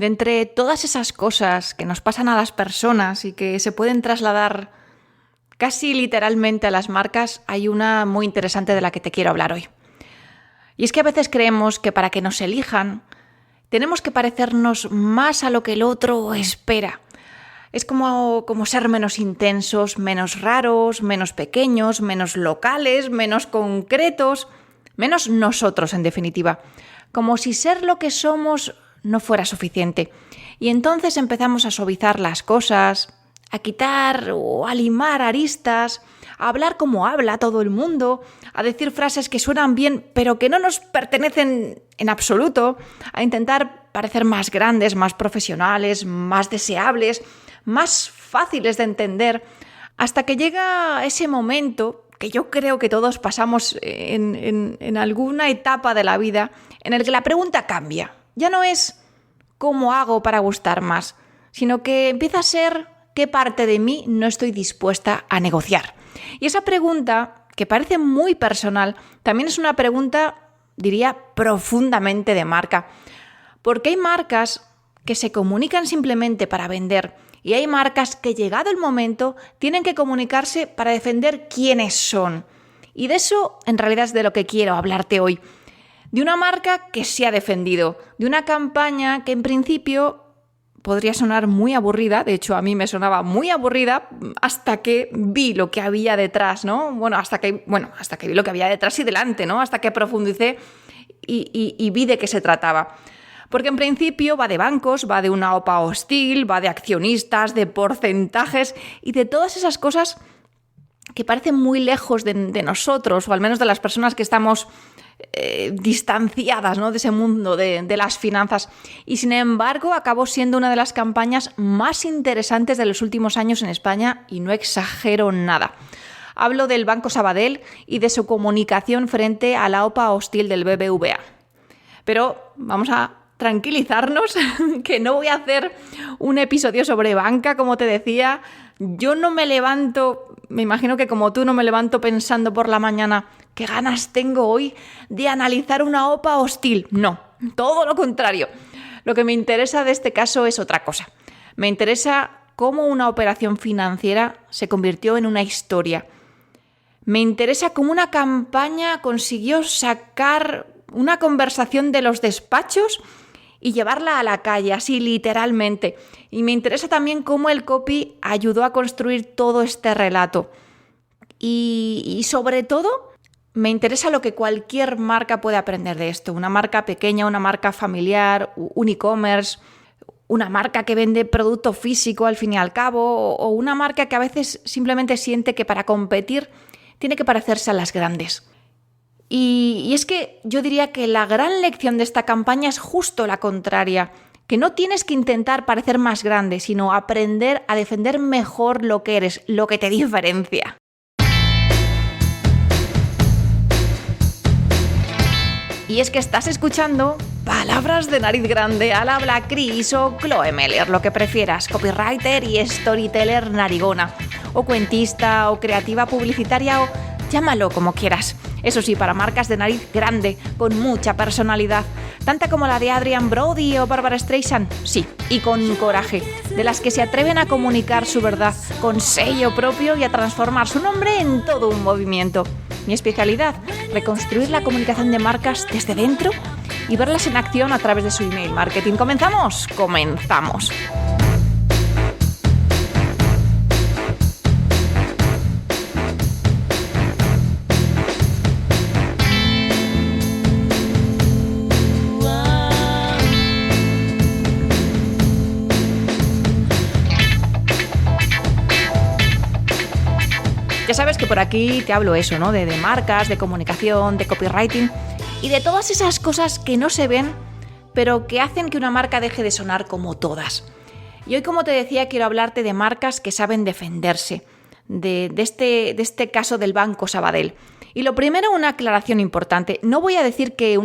De entre todas esas cosas que nos pasan a las personas y que se pueden trasladar casi literalmente a las marcas, hay una muy interesante de la que te quiero hablar hoy. Y es que a veces creemos que para que nos elijan, tenemos que parecernos más a lo que el otro espera. Es como ser menos intensos, menos raros, menos pequeños, menos locales, menos concretos, menos nosotros en definitiva. Como si ser lo que somos no fuera suficiente. Y entonces empezamos a suavizar las cosas, a quitar o a limar aristas, a hablar como habla todo el mundo, a decir frases que suenan bien pero que no nos pertenecen en absoluto, a intentar parecer más grandes, más profesionales, más deseables, más fáciles de entender, hasta que llega ese momento que yo creo que todos pasamos en alguna etapa de la vida, en el que la pregunta cambia. Ya no es ¿cómo hago para gustar más?, sino que empieza a ser ¿qué parte de mí no estoy dispuesta a negociar? Y esa pregunta, que parece muy personal, también es una pregunta, diría, profundamente de marca. Porque hay marcas que se comunican simplemente para vender y hay marcas que, llegado el momento, tienen que comunicarse para defender quiénes son. Y de eso, en realidad, es de lo que quiero hablarte hoy. De una marca que se ha defendido, de una campaña que en principio podría sonar muy aburrida, de hecho a mí me sonaba muy aburrida hasta que vi lo que había detrás, ¿no? Hasta que vi lo que había detrás y delante, ¿no? Hasta que profundicé y vi de qué se trataba. Porque en principio va de bancos, va de una OPA hostil, va de accionistas, de porcentajes y de todas esas cosas que parecen muy lejos de nosotros, o al menos de las personas que estamos distanciadas, ¿no?, de ese mundo de las finanzas. Y sin embargo, acabó siendo una de las campañas más interesantes de los últimos años en España y no exagero nada. Hablo del Banco Sabadell y de su comunicación frente a la OPA hostil del BBVA. Pero vamos a tranquilizarnos, que no voy a hacer un episodio sobre banca, como te decía. Yo no me levanto, me imagino que como tú, no me levanto pensando por la mañana qué ganas tengo hoy de analizar una OPA hostil. No, todo lo contrario. Lo que me interesa de este caso es otra cosa. Me interesa cómo una operación financiera se convirtió en una historia. Me interesa cómo una campaña consiguió sacar una conversación de los despachos y llevarla a la calle, así literalmente. Y me interesa también cómo el copy ayudó a construir todo este relato. Y sobre todo, me interesa lo que cualquier marca puede aprender de esto. Una marca pequeña, una marca familiar, un e-commerce, una marca que vende producto físico al fin y al cabo, o una marca que a veces simplemente siente que para competir tiene que parecerse a las grandes. Y es que yo diría que la gran lección de esta campaña es justo la contraria, que no tienes que intentar parecer más grande, sino aprender a defender mejor lo que eres, lo que te diferencia. Y es que estás escuchando Palabras de Nariz Grande, al habla Cris o Chloe Meller, lo que prefieras, copywriter y storyteller narigona, o cuentista, o creativa publicitaria, o llámalo como quieras. Eso sí, para marcas de nariz grande, con mucha personalidad, tanta como la de Adrian Brody o Barbara Streisand, sí, y con coraje, de las que se atreven a comunicar su verdad con sello propio y a transformar su nombre en todo un movimiento. Mi especialidad, reconstruir la comunicación de marcas desde dentro y verlas en acción a través de su email marketing. ¿Comenzamos? ¡Comenzamos! Ya sabes que por aquí te hablo eso, ¿no? De marcas, de comunicación, de copywriting y de todas esas cosas que no se ven, pero que hacen que una marca deje de sonar como todas. Y hoy, como te decía, quiero hablarte de marcas que saben defenderse, de este caso del Banco Sabadell. Y lo primero, una aclaración importante. No voy a decir que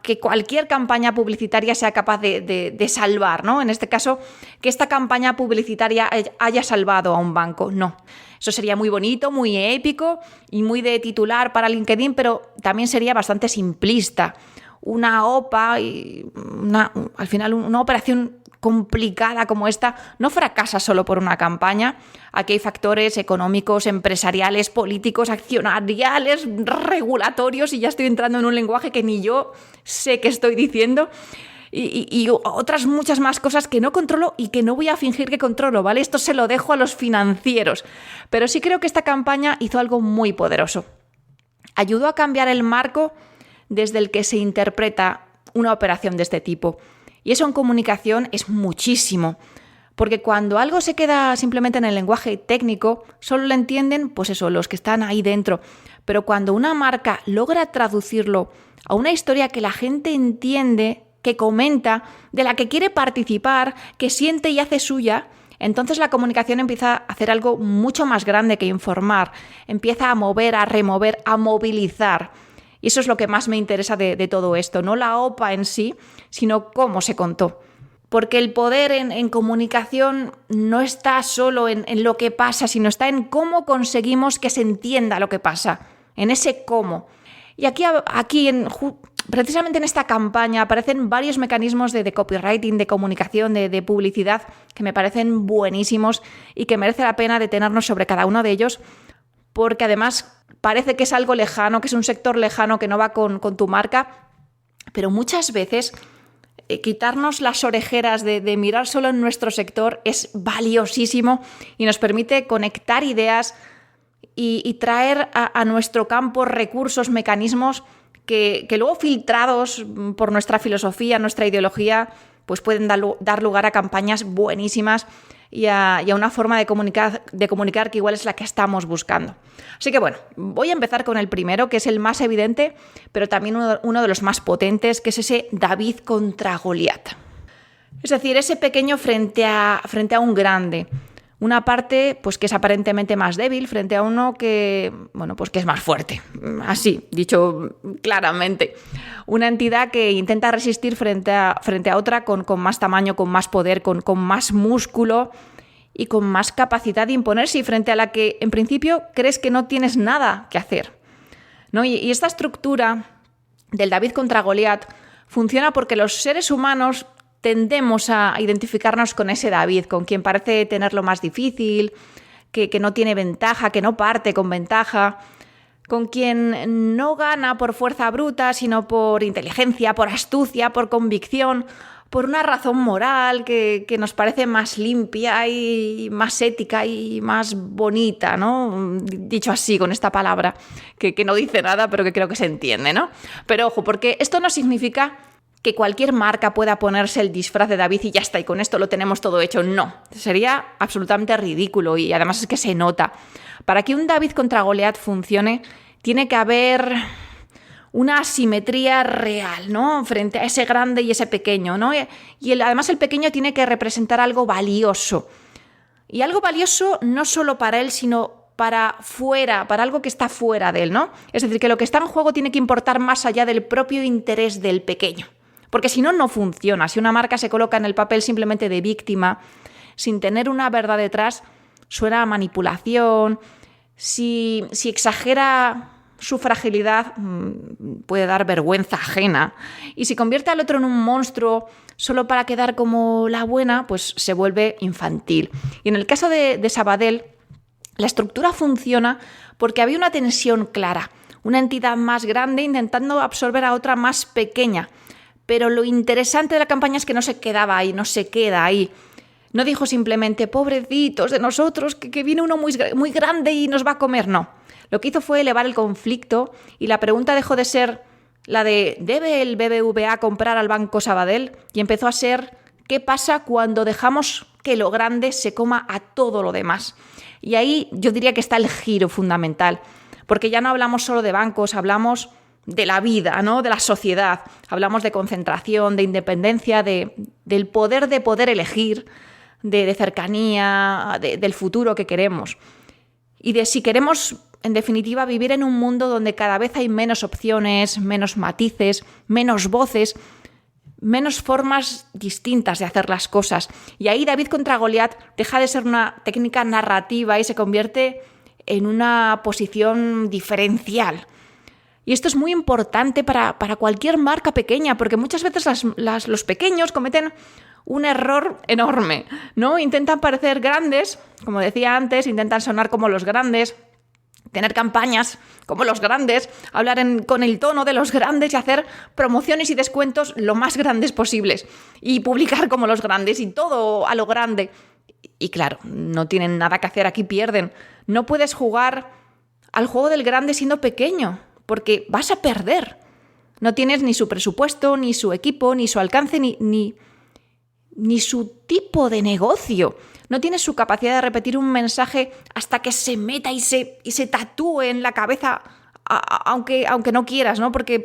que cualquier campaña publicitaria sea capaz de salvar, ¿no? En este caso, que esta campaña publicitaria haya salvado a un banco. No. Eso sería muy bonito, muy épico y muy de titular para LinkedIn, pero también sería bastante simplista. una OPA y al final una operación complicada como esta no fracasa solo por una campaña. Aquí hay factores económicos, empresariales, políticos, accionariales, regulatorios, y ya estoy entrando en un lenguaje que ni yo sé qué estoy diciendo. Y otras muchas más cosas que no controlo y que no voy a fingir que controlo, ¿vale? Esto se lo dejo a los financieros. Pero sí creo que esta campaña hizo algo muy poderoso. Ayudó a cambiar el marco desde el que se interpreta una operación de este tipo. Y eso en comunicación es muchísimo. Porque cuando algo se queda simplemente en el lenguaje técnico, solo lo entienden, pues eso, los que están ahí dentro. Pero cuando una marca logra traducirlo a una historia que la gente entiende, que comenta, de la que quiere participar, que siente y hace suya, entonces la comunicación empieza a hacer algo mucho más grande que informar. Empieza a mover, a remover, a movilizar. Y eso es lo que más me interesa de todo esto. No la OPA en sí, sino cómo se contó. Porque el poder en comunicación no está solo en lo que pasa, sino está en cómo conseguimos que se entienda lo que pasa. En ese cómo. Y aquí precisamente en esta campaña aparecen varios mecanismos de copywriting, de comunicación, de publicidad, que me parecen buenísimos y que merece la pena detenernos sobre cada uno de ellos, porque además parece que es algo lejano, que es un sector lejano que no va con tu marca, pero muchas veces quitarnos las orejeras de mirar solo en nuestro sector es valiosísimo y nos permite conectar ideas y traer a nuestro campo recursos, mecanismos que luego filtrados por nuestra filosofía, nuestra ideología, pues pueden dar lugar a campañas buenísimas y a una forma de comunicar que igual es la que estamos buscando. Así que bueno, voy a empezar con el primero, que es el más evidente, pero también uno de los más potentes, que es ese David contra Goliat. Es decir, ese pequeño frente a un grande. Una parte pues, que es aparentemente más débil frente a uno que, pues, que es más fuerte. Así, dicho claramente. Una entidad que intenta resistir frente a otra con más tamaño, con más poder, con más músculo y con más capacidad de imponerse, y frente a la que en principio crees que no tienes nada que hacer, ¿no? Y esta estructura del David contra Goliat funciona porque los seres humanos tendemos a identificarnos con ese David, con quien parece tenerlo más difícil, que no tiene ventaja, que no parte con ventaja, con quien no gana por fuerza bruta, sino por inteligencia, por astucia, por convicción, por una razón moral que nos parece más limpia y más ética y más bonita, ¿no? Dicho así, con esta palabra, que no dice nada, pero que creo que se entiende, ¿no? Pero ojo, porque esto no significa que cualquier marca pueda ponerse el disfraz de David y ya está, y con esto lo tenemos todo hecho. No, sería absolutamente ridículo y además es que se nota. Para que un David contra Goliat funcione, tiene que haber una asimetría real, ¿no? Frente a ese grande y ese pequeño, ¿no? Y además el pequeño tiene que representar algo valioso. Y algo valioso no solo para él, sino para algo que está fuera de él, ¿no? Es decir, que lo que está en juego tiene que importar más allá del propio interés del pequeño. Porque si no, no funciona. Si una marca se coloca en el papel simplemente de víctima, sin tener una verdad detrás, suena a manipulación. Si exagera su fragilidad, puede dar vergüenza ajena. Y si convierte al otro en un monstruo solo para quedar como la buena, pues se vuelve infantil. Y en el caso de Sabadell, la estructura funciona porque había una tensión clara. Una entidad más grande intentando absorber a otra más pequeña. Pero lo interesante de la campaña es que no se quedaba ahí, no se queda ahí. No dijo simplemente, pobrecitos de nosotros, que viene uno muy grande y nos va a comer. No. Lo que hizo fue elevar el conflicto y la pregunta dejó de ser la de ¿debe el BBVA comprar al Banco Sabadell? Y empezó a ser ¿qué pasa cuando dejamos que lo grande se coma a todo lo demás? Y ahí yo diría que está el giro fundamental. Porque ya no hablamos solo de bancos, hablamos de la vida, ¿no? De la sociedad. Hablamos de concentración, de independencia, del poder de poder elegir, de cercanía, del futuro que queremos. Y de si queremos, en definitiva, vivir en un mundo donde cada vez hay menos opciones, menos matices, menos voces, menos formas distintas de hacer las cosas. Y ahí David contra Goliat deja de ser una técnica narrativa y se convierte en una posición diferencial. Y esto es muy importante para cualquier marca pequeña, porque muchas veces los pequeños cometen un error enorme, ¿no? Intentan parecer grandes, como decía antes, intentan sonar como los grandes, tener campañas como los grandes, hablar con el tono de los grandes y hacer promociones y descuentos lo más grandes posibles y publicar como los grandes y todo a lo grande. Y claro, no tienen nada que hacer, aquí pierden. No puedes jugar al juego del grande siendo pequeño, porque vas a perder. No tienes ni su presupuesto, ni su equipo, ni su alcance, ni su tipo de negocio. No tienes su capacidad de repetir un mensaje hasta que se meta y se tatúe en la cabeza, aunque no quieras, ¿no? Porque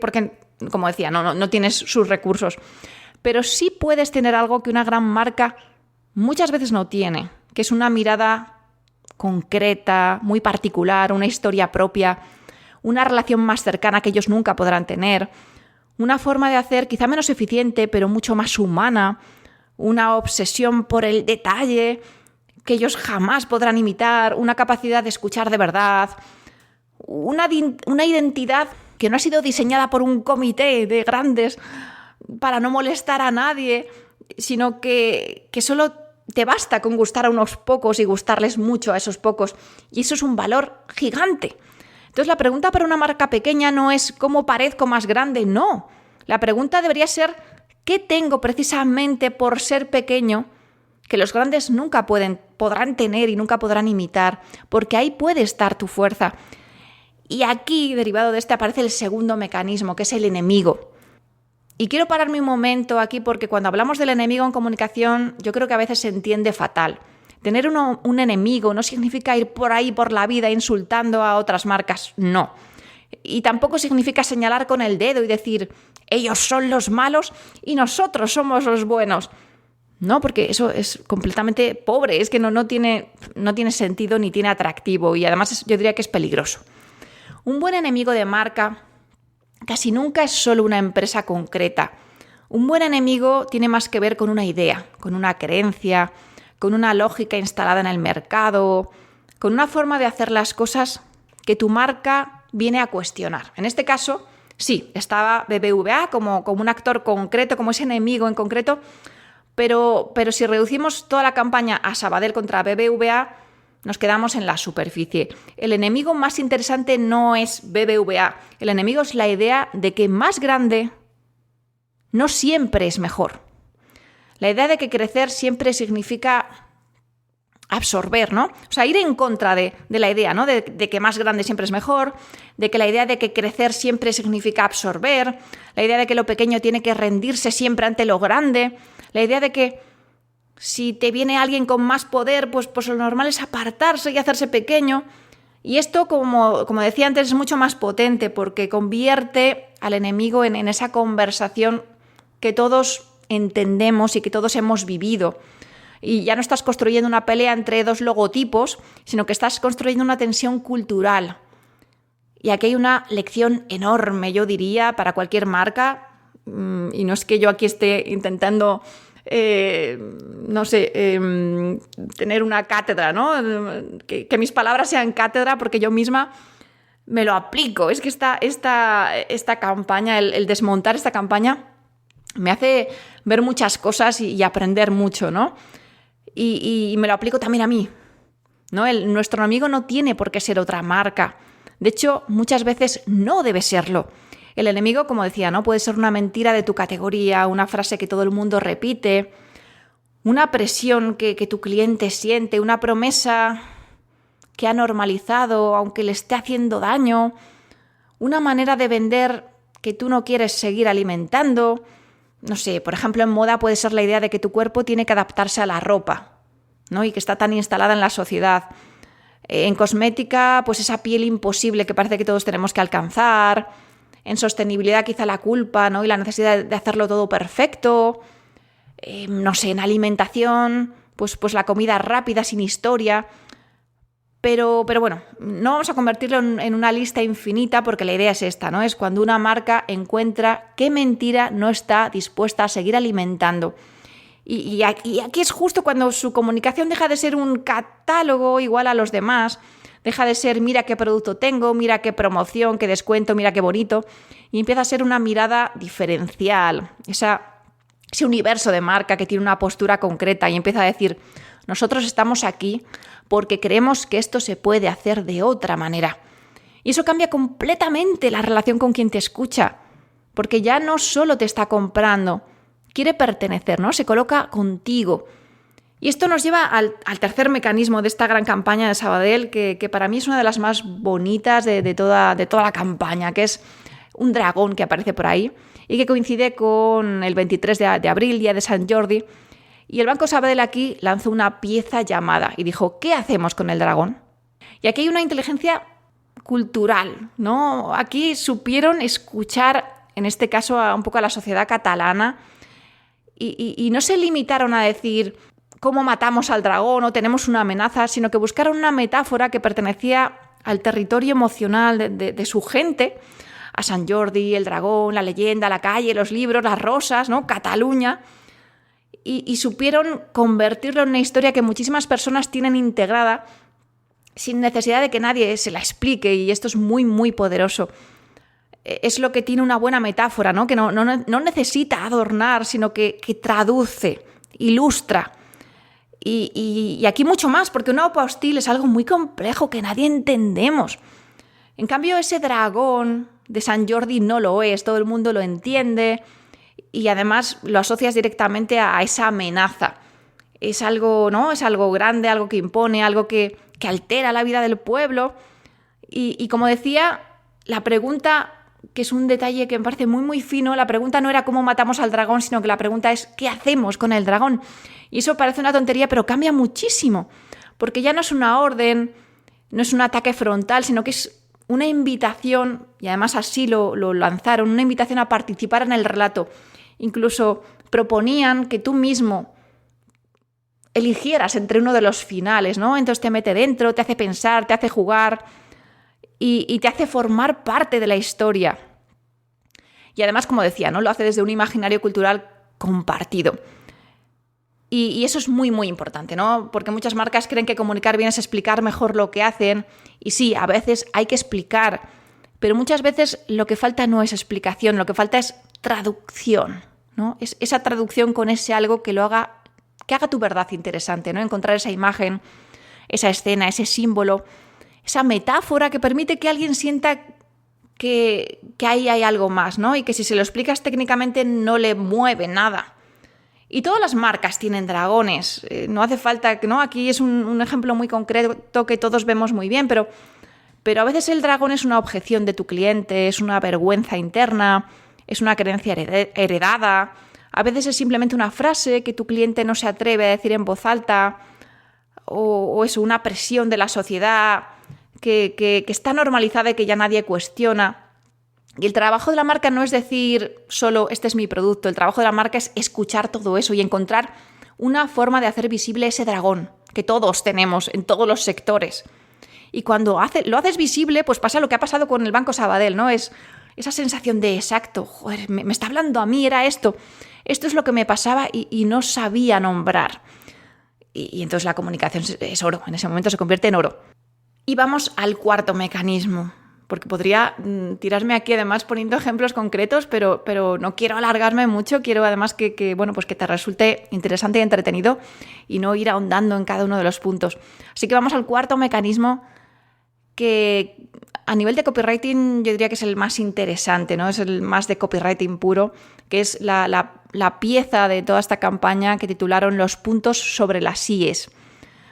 como decía, no tienes sus recursos. Pero sí puedes tener algo que una gran marca muchas veces no tiene, que es una mirada concreta, muy particular, una historia propia, una relación más cercana que ellos nunca podrán tener, una forma de hacer quizá menos eficiente, pero mucho más humana, una obsesión por el detalle que ellos jamás podrán imitar, una capacidad de escuchar de verdad, una identidad que no ha sido diseñada por un comité de grandes para no molestar a nadie, sino que solo te basta con gustar a unos pocos y gustarles mucho a esos pocos. Y eso es un valor gigante. Entonces la pregunta para una marca pequeña no es ¿cómo parezco más grande? No. La pregunta debería ser ¿qué tengo precisamente por ser pequeño que los grandes nunca podrán tener y nunca podrán imitar? Porque ahí puede estar tu fuerza. Y aquí, derivado de este, aparece el segundo mecanismo, que es el enemigo. Y quiero pararme un momento aquí porque cuando hablamos del enemigo en comunicación, yo creo que a veces se entiende fatal. Tener un enemigo no significa ir por ahí por la vida insultando a otras marcas, no. Y tampoco significa señalar con el dedo y decir ellos son los malos y nosotros somos los buenos. No, porque eso es completamente pobre, es que no tiene sentido ni tiene atractivo y además yo diría que es peligroso. Un buen enemigo de marca casi nunca es solo una empresa concreta. Un buen enemigo tiene más que ver con una idea, con una creencia, con una lógica instalada en el mercado, con una forma de hacer las cosas que tu marca viene a cuestionar. En este caso, sí, estaba BBVA como un actor concreto, como ese enemigo en concreto, pero si reducimos toda la campaña a Sabadell contra BBVA, nos quedamos en la superficie. El enemigo más interesante no es BBVA. El enemigo es la idea de que más grande no siempre es mejor. La idea de que crecer siempre significa absorber, ¿no? O sea, ir en contra de la idea, ¿no? De que más grande siempre es mejor, de que la idea de que crecer siempre significa absorber, la idea de que lo pequeño tiene que rendirse siempre ante lo grande, la idea de que si te viene alguien con más poder, pues lo normal es apartarse y hacerse pequeño. Y esto, como decía antes, es mucho más potente porque convierte al enemigo en esa conversación que todos entendemos y que todos hemos vivido. Y ya no estás construyendo una pelea entre dos logotipos, sino que estás construyendo una tensión cultural. Y aquí hay una lección enorme, yo diría, para cualquier marca. Y no es que yo aquí esté intentando tener una cátedra, ¿no? Que mis palabras sean cátedra porque yo misma me lo aplico. Es que esta campaña, el desmontar esta campaña, me hace ver muchas cosas y aprender mucho, ¿no? Y me lo aplico también a mí, ¿no? Nuestro enemigo no tiene por qué ser otra marca. De hecho, muchas veces no debe serlo. El enemigo, como decía, ¿no? Puede ser una mentira de tu categoría, una frase que todo el mundo repite, una presión que tu cliente siente, una promesa que ha normalizado aunque le esté haciendo daño, una manera de vender que tú no quieres seguir alimentando. No sé, por ejemplo, en moda puede ser la idea de que tu cuerpo tiene que adaptarse a la ropa, ¿no? Y que está tan instalada en la sociedad. En cosmética, pues esa piel imposible que parece que todos tenemos que alcanzar. En sostenibilidad quizá la culpa, ¿no? Y la necesidad de hacerlo todo perfecto. No sé, en alimentación, pues la comida rápida, sin historia. Pero bueno, no vamos a convertirlo en una lista infinita porque la idea es esta, ¿no? Es cuando una marca encuentra qué mentira no está dispuesta a seguir alimentando. Y aquí es justo cuando su comunicación deja de ser un catálogo igual a los demás, Deja de ser mira qué producto tengo, mira qué promoción, qué descuento, mira qué bonito, y empieza a ser una mirada diferencial, ese universo de marca que tiene una postura concreta y empieza a decir, nosotros estamos aquí porque creemos que esto se puede hacer de otra manera. Y eso cambia completamente la relación con quien te escucha, porque ya no solo te está comprando, quiere pertenecer, ¿no? Se coloca contigo. Y esto nos lleva al tercer mecanismo de esta gran campaña de Sabadell, que para mí es una de las más bonitas de toda la campaña, que es un dragón que aparece por ahí y que coincide con el 23 de abril, día de Sant Jordi. Y el Banco Sabadell aquí lanzó una pieza llamada y dijo, ¿qué hacemos con el dragón? Y aquí hay una inteligencia cultural, ¿no? Aquí supieron escuchar, en este caso, un poco a la sociedad catalana y no se limitaron a decir cómo matamos al dragón o tenemos una amenaza, sino que buscaron una metáfora que pertenecía al territorio emocional de su gente, a Sant Jordi, el dragón, la leyenda, la calle, los libros, las rosas, ¿no? Cataluña, y supieron convertirlo en una historia que muchísimas personas tienen integrada sin necesidad de que nadie se la explique, y esto es muy, muy poderoso. Es lo que tiene una buena metáfora, ¿no? Que no necesita adornar, sino que traduce, ilustra. Y aquí mucho más, porque una OPA hostil es algo muy complejo que nadie entendemos. En cambio, ese dragón de Sant Jordi no lo es, todo el mundo lo entiende y además lo asocias directamente a esa amenaza. Es algo, ¿no? Es algo grande, algo que impone, algo que altera la vida del pueblo. Y como decía, la pregunta, que es un detalle que me parece muy, muy fino, la pregunta no era cómo matamos al dragón, sino que la pregunta es ¿qué hacemos con el dragón? Y eso parece una tontería, pero cambia muchísimo, porque ya no es una orden, no es un ataque frontal, sino que es una invitación, y además así lo lanzaron, una invitación a participar en el relato. Incluso proponían que tú mismo eligieras entre uno de los finales, ¿no? Entonces te mete dentro, te hace pensar, te hace jugar y te hace formar parte de la historia. Y además, como decía, ¿no? Lo hace desde un imaginario cultural compartido. Y eso es muy, muy importante, ¿no? Porque muchas marcas creen que comunicar bien es explicar mejor lo que hacen. Y sí, a veces hay que explicar, pero muchas veces lo que falta no es explicación, lo que falta es traducción, ¿no? Es esa traducción con ese algo que haga tu verdad interesante, ¿no? Encontrar esa imagen, esa escena, ese símbolo, esa metáfora que permite que alguien sienta que ahí hay algo más, ¿no? Y que si se lo explicas técnicamente no le mueve nada. Y todas las marcas tienen dragones. No hace falta, ¿no? Aquí es un ejemplo muy concreto que todos vemos muy bien, pero a veces el dragón es una objeción de tu cliente, es una vergüenza interna, es una creencia heredada. A veces es simplemente una frase que tu cliente no se atreve a decir en voz alta, o es una presión de la sociedad que está normalizada y que ya nadie cuestiona. Y el trabajo de la marca no es decir solo este es mi producto, el trabajo de la marca es escuchar todo eso y encontrar una forma de hacer visible ese dragón que todos tenemos en todos los sectores. Y cuando lo haces visible, pues pasa lo que ha pasado con el Banco Sabadell, ¿no? Es esa sensación de exacto, joder, me está hablando a mí, era esto es lo que me pasaba y no sabía nombrar. Y entonces la comunicación es oro, en ese momento se convierte en oro. Y vamos al cuarto mecanismo, porque podría tirarme aquí además poniendo ejemplos concretos, pero no quiero alargarme mucho, quiero además que te resulte interesante y entretenido y no ir ahondando en cada uno de los puntos. Así que vamos al cuarto mecanismo que a nivel de copywriting yo diría que es el más interesante, ¿no? Es el más de copywriting puro, que es la pieza de toda esta campaña que titularon Los puntos sobre las IES.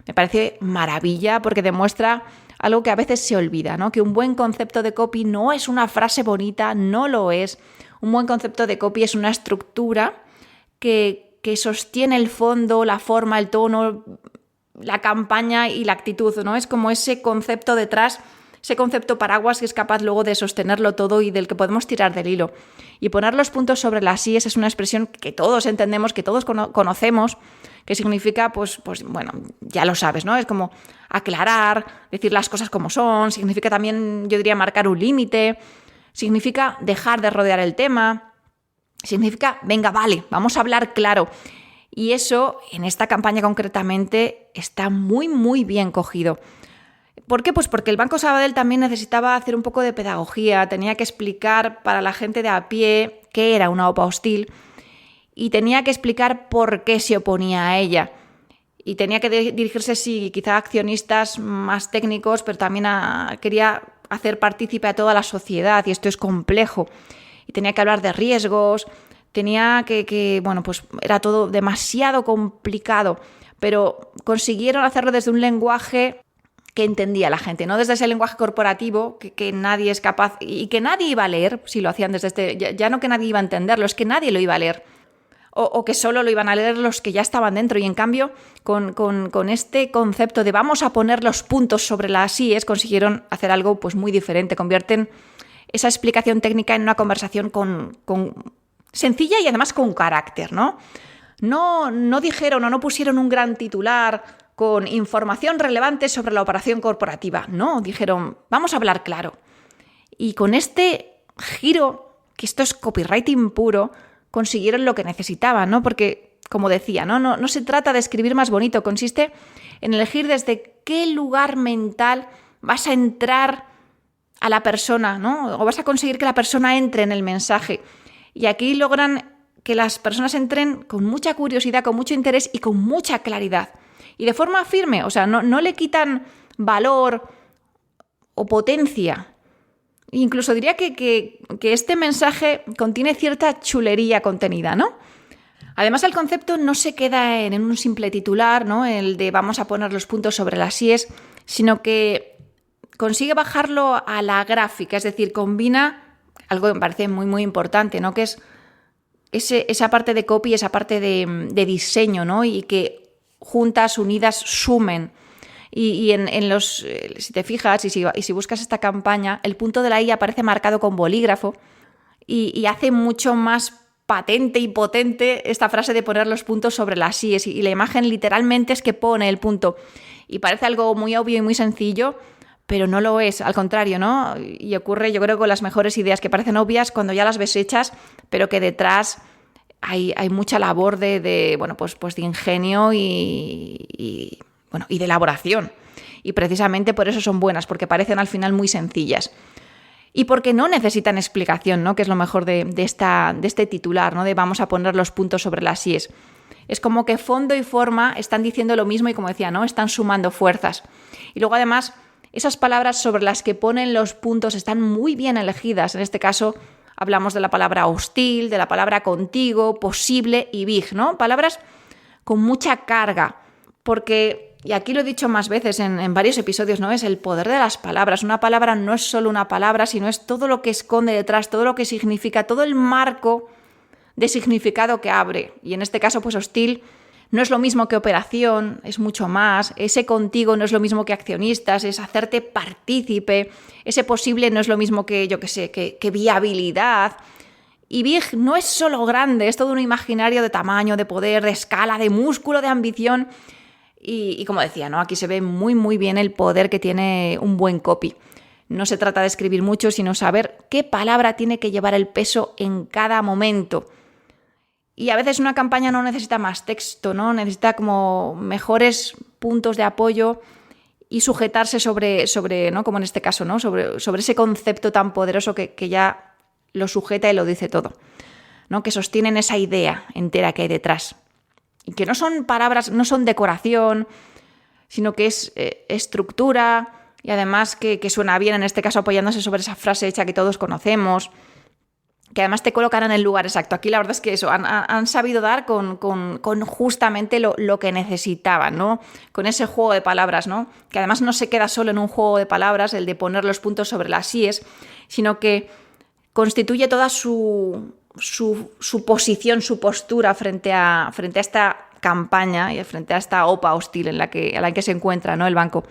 Me parece maravilla porque demuestra algo que a veces se olvida, ¿no? Que un buen concepto de copy no es una frase bonita, no lo es. Un buen concepto de copy es una estructura que sostiene el fondo, la forma, el tono, la campaña y la actitud, ¿no? Es como ese concepto detrás, ese concepto paraguas que es capaz luego de sostenerlo todo y del que podemos tirar del hilo. Y poner los puntos sobre las IES es una expresión que todos entendemos, que todos conocemos, que significa, pues bueno, ya lo sabes, ¿no? Es como aclarar, decir las cosas como son, significa también, yo diría, marcar un límite, significa dejar de rodear el tema, significa, venga, vale, vamos a hablar claro. Y eso, en esta campaña concretamente, está muy, muy bien cogido. ¿Por qué? Pues porque el Banco Sabadell también necesitaba hacer un poco de pedagogía, tenía que explicar para la gente de a pie qué era una OPA hostil y tenía que explicar por qué se oponía a ella. Y tenía que dirigirse, sí, quizá a accionistas más técnicos, pero también quería hacer partícipe a toda la sociedad, y esto es complejo. Y tenía que hablar de riesgos, tenía bueno, pues era todo demasiado complicado, pero consiguieron hacerlo desde un lenguaje que entendía la gente, no desde ese lenguaje corporativo que nadie es capaz y que nadie iba a leer si lo hacían desde ya no que nadie iba a entenderlo, es que nadie lo iba a leer. O que solo lo iban a leer los que ya estaban dentro. Y en cambio, con este concepto de vamos a poner los puntos sobre las IES, consiguieron hacer algo pues muy diferente. Convierten esa explicación técnica en una conversación con sencilla y además con carácter, ¿no? No dijeron o no pusieron un gran titular con información relevante sobre la operación corporativa. No, dijeron, vamos a hablar claro. Y con este giro, que esto es copywriting puro, consiguieron lo que necesitaban, ¿no? Porque, como decía, no se trata de escribir más bonito, consiste en elegir desde qué lugar mental vas a entrar a la persona, ¿no? O vas a conseguir que la persona entre en el mensaje. Y aquí logran que las personas entren con mucha curiosidad, con mucho interés y con mucha claridad. Y de forma firme, o sea, no le quitan valor o potencia. Incluso diría que este mensaje contiene cierta chulería contenida, ¿no? Además, el concepto no se queda en un simple titular, ¿no? El de vamos a poner los puntos sobre las IES, sino que consigue bajarlo a la gráfica, es decir, combina algo que me parece muy, muy importante, ¿no? Que es esa parte de copy, esa parte de diseño, ¿no? Y que juntas, unidas, sumen. Y en los, si te fijas y si buscas esta campaña, el punto de la I aparece marcado con bolígrafo y hace mucho más patente y potente esta frase de poner los puntos sobre las IES. Y la imagen literalmente es que pone el punto. Y parece algo muy obvio y muy sencillo, pero no lo es, al contrario, ¿no? Y ocurre, yo creo, con las mejores ideas que parecen obvias cuando ya las ves hechas, pero que detrás hay mucha labor de ingenio y de elaboración. Y precisamente por eso son buenas, porque parecen al final muy sencillas. Y porque no necesitan explicación, ¿no? Que es lo mejor de este titular, ¿no? De vamos a poner los puntos sobre las IES. Es como que fondo y forma están diciendo lo mismo y, como decía, ¿no? Están sumando fuerzas. Y luego, además, esas palabras sobre las que ponen los puntos están muy bien elegidas. En este caso, hablamos de la palabra hostil, de la palabra contigo, posible y big, ¿no? Palabras con mucha carga, porque, y aquí lo he dicho más veces en varios episodios, ¿no? Es el poder de las palabras. Una palabra no es solo una palabra, sino es todo lo que esconde detrás, todo lo que significa, todo el marco de significado que abre. Y en este caso, pues hostil no es lo mismo que operación, es mucho más. Ese contigo no es lo mismo que accionistas, es hacerte partícipe. Ese posible no es lo mismo que, yo qué sé, que viabilidad. Y big no es solo grande, es todo un imaginario de tamaño, de poder, de escala, de músculo, de ambición. Y como decía, ¿no? Aquí se ve muy, muy bien el poder que tiene un buen copy. No se trata de escribir mucho, sino saber qué palabra tiene que llevar el peso en cada momento. Y a veces una campaña no necesita más texto, ¿no? Necesita como mejores puntos de apoyo y sujetarse sobre ¿no? Como en este caso, ¿no? Sobre ese concepto tan poderoso que ya lo sujeta y lo dice todo, ¿no? Que sostienen esa idea entera que hay detrás. Y que no son palabras, no son decoración, sino que es estructura y además que suena bien, en este caso apoyándose sobre esa frase hecha que todos conocemos, que además te colocan en el lugar exacto. Aquí la verdad es que eso, han sabido dar con justamente lo que necesitaban, ¿no? Con ese juego de palabras, ¿no? Que además no se queda solo en un juego de palabras, el de poner los puntos sobre las IES, sino que constituye toda su posición, su postura frente a esta campaña y frente a esta OPA hostil en la que se encuentra, ¿no? El banco.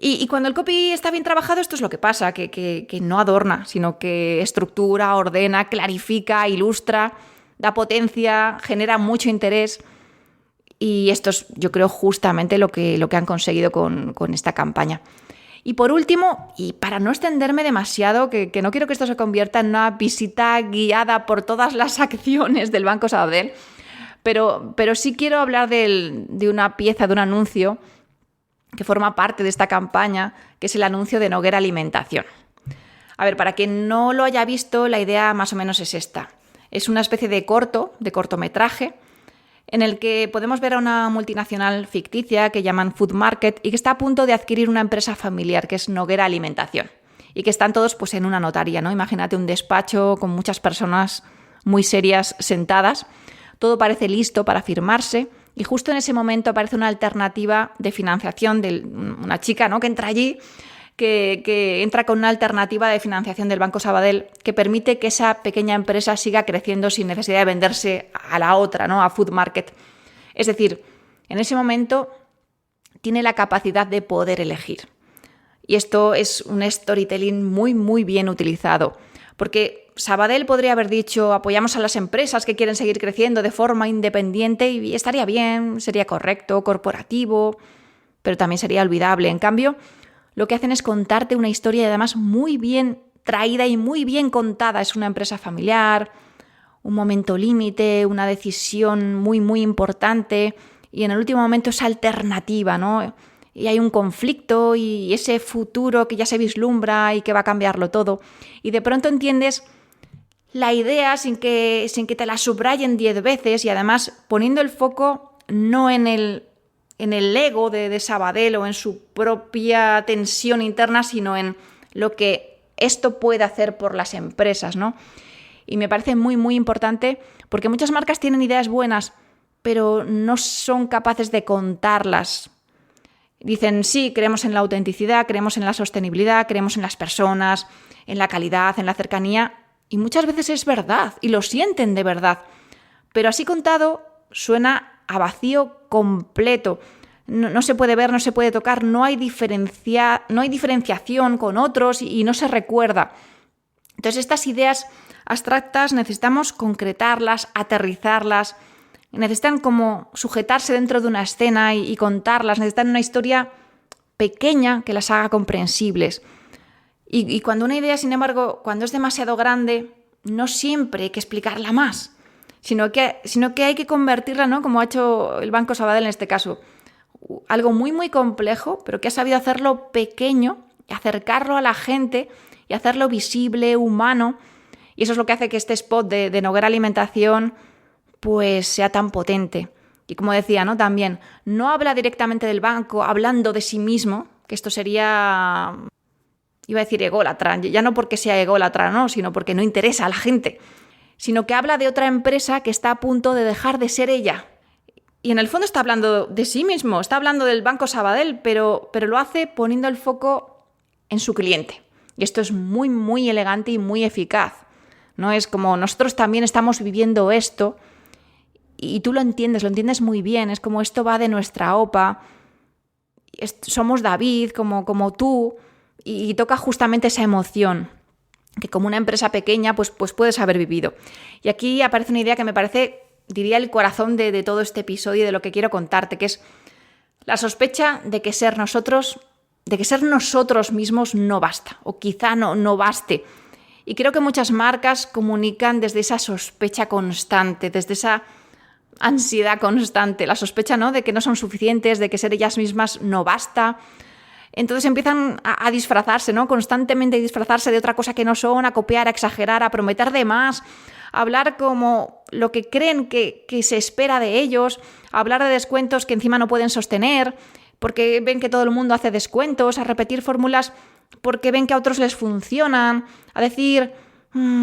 Y cuando el copy está bien trabajado, esto es lo que pasa, que no adorna, sino que estructura, ordena, clarifica, ilustra, da potencia, genera mucho interés. Y esto es, yo creo, justamente lo que han conseguido con esta campaña. Y por último, y para no extenderme demasiado, que no quiero que esto se convierta en una visita guiada por todas las acciones del Banco Sabadell, pero sí quiero hablar de una pieza, de un anuncio, que forma parte de esta campaña, que es el anuncio de Noguera Alimentación. A ver, para quien no lo haya visto, la idea más o menos es esta. Es una especie de cortometraje, en el que podemos ver a una multinacional ficticia que llaman Food Market y que está a punto de adquirir una empresa familiar, que es Noguera Alimentación. Y que están todos pues en una notaría, ¿no? Imagínate un despacho con muchas personas muy serias sentadas. Todo parece listo para firmarse y justo en ese momento aparece una alternativa de financiación de una chica, ¿no?, que entra allí, que entra con una alternativa de financiación del Banco Sabadell que permite que esa pequeña empresa siga creciendo sin necesidad de venderse a la otra, ¿no?, a Food Market. Es decir, en ese momento tiene la capacidad de poder elegir. Y esto es un storytelling muy, muy bien utilizado, porque Sabadell podría haber dicho: apoyamos a las empresas que quieren seguir creciendo de forma independiente, y estaría bien, sería correcto, corporativo, pero también sería olvidable. En cambio, lo que hacen es contarte una historia, y además muy bien traída y muy bien contada. Es una empresa familiar, un momento límite, una decisión muy, muy importante, y en el último momento esa alternativa, ¿no? Y hay un conflicto y ese futuro que ya se vislumbra y que va a cambiarlo todo. Y de pronto entiendes la idea sin que te la subrayen 10 veces, y además poniendo el foco no en el ego de Sabadell o en su propia tensión interna, sino en lo que esto puede hacer por las empresas, ¿no? Y me parece muy, muy importante, porque muchas marcas tienen ideas buenas, pero no son capaces de contarlas. Dicen: sí, creemos en la autenticidad, creemos en la sostenibilidad, creemos en las personas, en la calidad, en la cercanía, y muchas veces es verdad, y lo sienten de verdad. Pero así contado suena a vacío completo. No se puede ver, no se puede tocar, no hay diferenciación con otros y no se recuerda. Entonces, estas ideas abstractas necesitamos concretarlas, aterrizarlas, necesitan como sujetarse dentro de una escena y contarlas, necesitan una historia pequeña que las haga comprensibles. Y cuando una idea, sin embargo, cuando es demasiado grande, no siempre hay que explicarla más, sino que hay que convertirla, ¿no?, como ha hecho el Banco Sabadell en este caso, algo muy, muy complejo, pero que ha sabido hacerlo pequeño, acercarlo a la gente y hacerlo visible, humano. Y eso es lo que hace que este spot de Noguera Alimentación pues sea tan potente. Y como decía, ¿no?, también no habla directamente del banco hablando de sí mismo, que esto sería, iba a decir ególatra, ya no porque sea ególatra, no, sino porque no interesa a la gente, sino que habla de otra empresa que está a punto de dejar de ser ella. Y en el fondo está hablando de sí mismo, está hablando del Banco Sabadell, pero lo hace poniendo el foco en su cliente. Y esto es muy, muy elegante y muy eficaz. No es como nosotros también estamos viviendo esto, y tú lo entiendes muy bien. Es como: esto va de nuestra OPA, somos David como tú, y toca justamente esa emoción que como una empresa pequeña pues puedes haber vivido. Y aquí aparece una idea que me parece, diría, el corazón de todo este episodio y de lo que quiero contarte, que es la sospecha de que ser nosotros mismos no basta, o quizá no baste. Y creo que muchas marcas comunican desde esa sospecha constante, desde esa ansiedad constante, la sospecha, ¿no?, de que no son suficientes, de que ser ellas mismas no basta. Entonces empiezan a disfrazarse, ¿no?, constantemente disfrazarse de otra cosa que no son, a copiar, a exagerar, a prometer de más, a hablar como lo que creen que se espera de ellos, a hablar de descuentos que encima no pueden sostener, porque ven que todo el mundo hace descuentos, a repetir fórmulas porque ven que a otros les funcionan, a decir: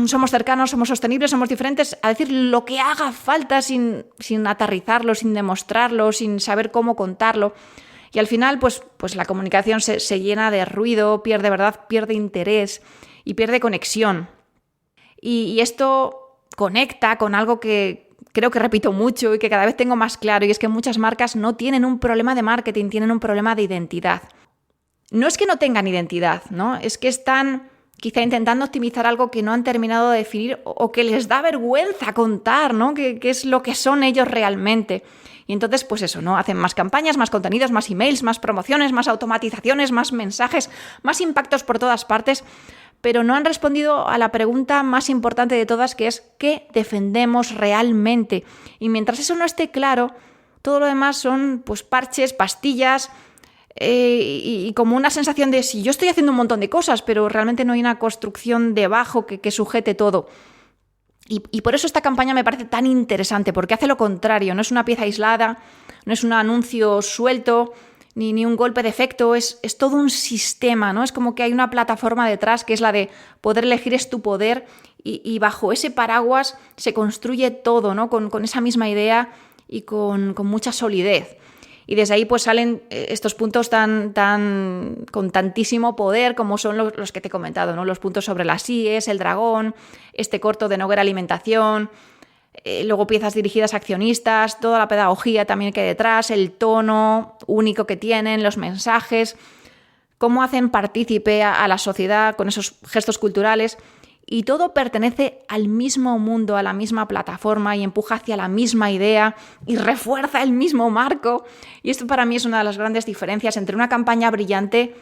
somos cercanos, somos sostenibles, somos diferentes, a decir lo que haga falta sin aterrizarlo, sin demostrarlo, sin saber cómo contarlo. Y al final, pues la comunicación se llena de ruido, pierde verdad, pierde interés y pierde conexión. Y esto conecta con algo que creo que repito mucho y que cada vez tengo más claro, y es que muchas marcas no tienen un problema de marketing, tienen un problema de identidad. No es que no tengan identidad, ¿no? Es que están quizá intentando optimizar algo que no han terminado de definir o que les da vergüenza contar, ¿no?, qué es lo que son ellos realmente. Y entonces, pues eso, ¿no?, hacen más campañas, más contenidos, más emails, más promociones, más automatizaciones, más mensajes, más impactos por todas partes, pero no han respondido a la pregunta más importante de todas, que es: ¿qué defendemos realmente? Y mientras eso no esté claro, todo lo demás son pues parches, pastillas, y como una sensación de si yo estoy haciendo un montón de cosas, pero realmente no hay una construcción debajo que sujete todo. Y por eso esta campaña me parece tan interesante, porque hace lo contrario, no es una pieza aislada, no es un anuncio suelto, ni un golpe de efecto, es todo un sistema, ¿no? Es como que hay una plataforma detrás que es la de poder elegir es tu poder y bajo ese paraguas se construye todo, ¿no? Con esa misma idea y con mucha solidez. Y desde ahí pues salen estos puntos con tantísimo poder como son los que te he comentado, ¿no? Los puntos sobre las IES, el dragón, este corto de Noguera Alimentación, luego piezas dirigidas a accionistas, toda la pedagogía también que hay detrás, el tono único que tienen, los mensajes, cómo hacen partícipe a la sociedad con esos gestos culturales. Y todo pertenece al mismo mundo, a la misma plataforma y empuja hacia la misma idea y refuerza el mismo marco. Y esto para mí es una de las grandes diferencias entre una campaña brillante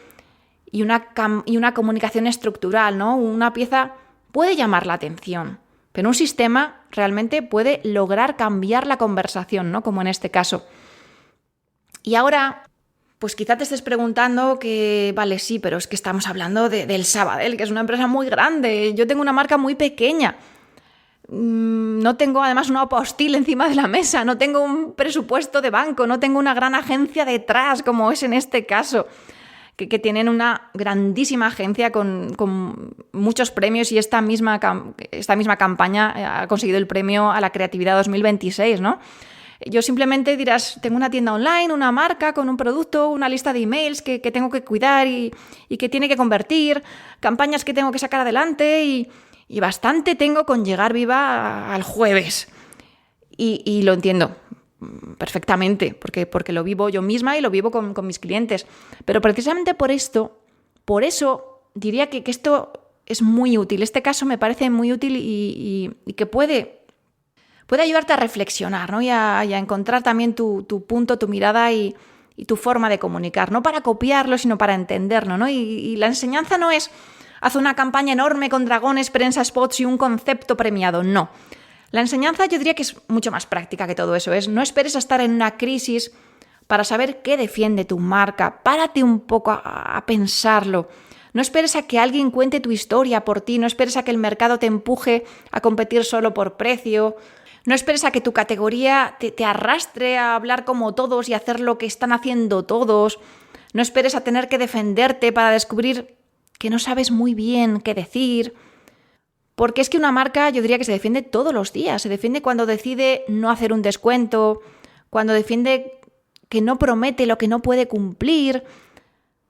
y una comunicación estructural, ¿no? Una pieza puede llamar la atención, pero un sistema realmente puede lograr cambiar la conversación, ¿no? Como en este caso. Y ahora, pues quizá te estés preguntando que, vale, sí, pero es que estamos hablando del Sabadell, que es una empresa muy grande. Yo tengo una marca muy pequeña. No tengo además una apostille encima de la mesa, no tengo un presupuesto de banco, no tengo una gran agencia detrás, como es en este caso, que tienen una grandísima agencia con muchos premios y esta misma campaña ha conseguido el premio a la creatividad 2026, ¿no? Yo simplemente dirás, tengo una tienda online, una marca con un producto, una lista de emails que tengo que cuidar y que tiene que convertir, campañas que tengo que sacar adelante y bastante tengo con llegar viva al jueves. Y lo entiendo perfectamente, porque lo vivo yo misma y lo vivo con mis clientes. Pero precisamente por eso diría que esto es muy útil. Este caso me parece muy útil y que puede ayudarte a reflexionar, ¿no? y a encontrar también tu punto, tu mirada y tu forma de comunicar. No para copiarlo, sino para entenderlo, ¿no? Y la enseñanza no es haz una campaña enorme con dragones, prensa spots y un concepto premiado. No. La enseñanza yo diría que es mucho más práctica que todo eso. No esperes a estar en una crisis para saber qué defiende tu marca. Párate un poco a pensarlo. No esperes a que alguien cuente tu historia por ti. No esperes a que el mercado te empuje a competir solo por precio. No esperes a que tu categoría te arrastre a hablar como todos y hacer lo que están haciendo todos. No esperes a tener que defenderte para descubrir que no sabes muy bien qué decir. Porque es que una marca yo diría que se defiende todos los días. Se defiende cuando decide no hacer un descuento, cuando defiende que no promete lo que no puede cumplir.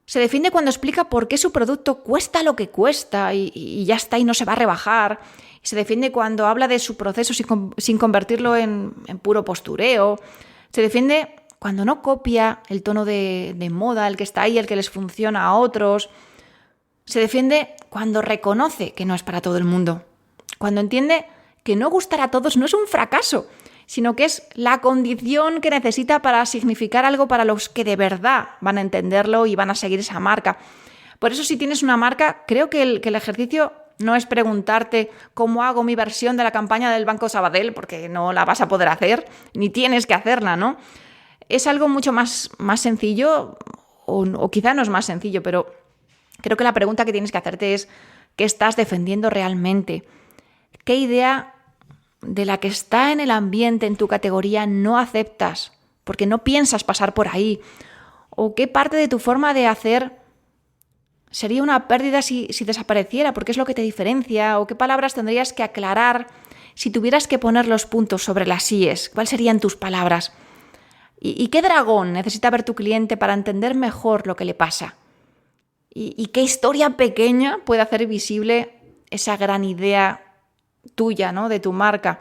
Se defiende cuando explica por qué su producto cuesta lo que cuesta y ya está y no se va a rebajar. Se defiende cuando habla de su proceso sin convertirlo en puro postureo. Se defiende cuando no copia el tono de moda, el que está ahí, el que les funciona a otros. Se defiende cuando reconoce que no es para todo el mundo. Cuando entiende que no gustar a todos no es un fracaso, sino que es la condición que necesita para significar algo para los que de verdad van a entenderlo y van a seguir esa marca. Por eso si tienes una marca, creo que el ejercicio no es preguntarte cómo hago mi versión de la campaña del Banco Sabadell, porque no la vas a poder hacer, ni tienes que hacerla, ¿no? Es algo mucho más sencillo, o quizá no es más sencillo, pero creo que la pregunta que tienes que hacerte es ¿qué estás defendiendo realmente? ¿Qué idea de la que está en el ambiente, en tu categoría, no aceptas porque no piensas pasar por ahí? ¿O qué parte de tu forma de hacer sería una pérdida si desapareciera? ¿Porque es lo que te diferencia? ¿O qué palabras tendrías que aclarar si tuvieras que poner los puntos sobre las IES? ¿Cuáles serían tus palabras? ¿Y qué dragón necesita ver tu cliente para entender mejor lo que le pasa? ¿Y qué historia pequeña puede hacer visible esa gran idea tuya, ¿no? De tu marca?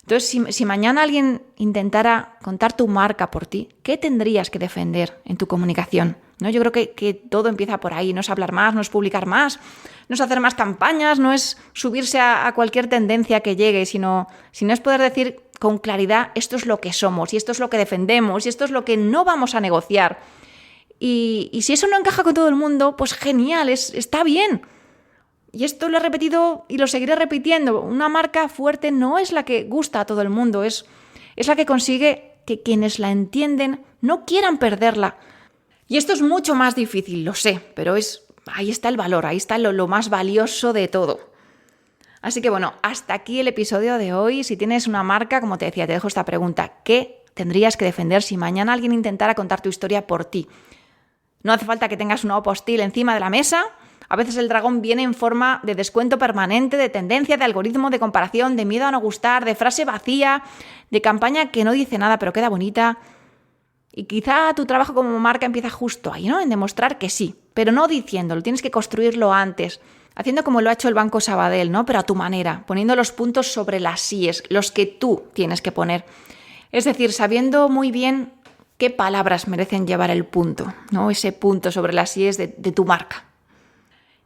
Entonces, si mañana alguien intentara contar tu marca por ti, ¿qué tendrías que defender en tu comunicación? ¿No? Yo creo que todo empieza por ahí. No es hablar más, no es publicar más, no es hacer más campañas, no es subirse a cualquier tendencia que llegue, sino es poder decir con claridad esto es lo que somos y esto es lo que defendemos y esto es lo que no vamos a negociar. Y si eso no encaja con todo el mundo, pues genial, está bien. Y esto lo he repetido y lo seguiré repitiendo. Una marca fuerte no es la que gusta a todo el mundo, es la que consigue que quienes la entienden no quieran perderla. Y esto es mucho más difícil, lo sé, pero ahí está el valor, ahí está lo más valioso de todo. Así que bueno, hasta aquí el episodio de hoy. Si tienes una marca, como te decía, te dejo esta pregunta. ¿Qué tendrías que defender si mañana alguien intentara contar tu historia por ti? No hace falta que tengas un nuevo postil encima de la mesa. A veces el dragón viene en forma de descuento permanente, de tendencia, de algoritmo, de comparación, de miedo a no gustar, de frase vacía, de campaña que no dice nada pero queda bonita. Y quizá tu trabajo como marca empieza justo ahí, ¿no? En demostrar que sí, pero no diciéndolo, tienes que construirlo antes, haciendo como lo ha hecho el Banco Sabadell, ¿no? Pero a tu manera, poniendo los puntos sobre las síes, los que tú tienes que poner. Es decir, sabiendo muy bien qué palabras merecen llevar el punto, ¿no? Ese punto sobre las síes de tu marca.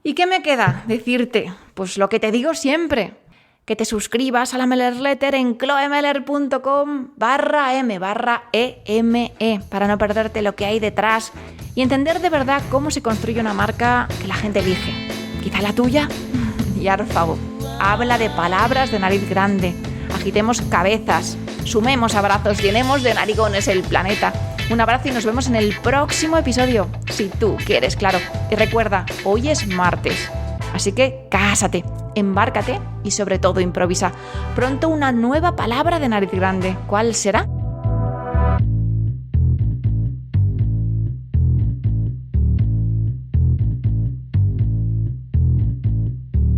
¿Y qué me queda decirte? Pues lo que te digo siempre, que te suscribas a la Mellerletter en chloemeller.com/m/EME para no perderte lo que hay detrás y entender de verdad cómo se construye una marca que la gente elige. Quizá la tuya. Y por favor, habla de palabras de nariz grande, agitemos cabezas, sumemos abrazos, llenemos de narigones el planeta. Un abrazo y nos vemos en el próximo episodio, si tú quieres, claro. Y recuerda, hoy es martes, así que cásate, embárcate y sobre todo improvisa. Pronto una nueva palabra de nariz grande. ¿Cuál será?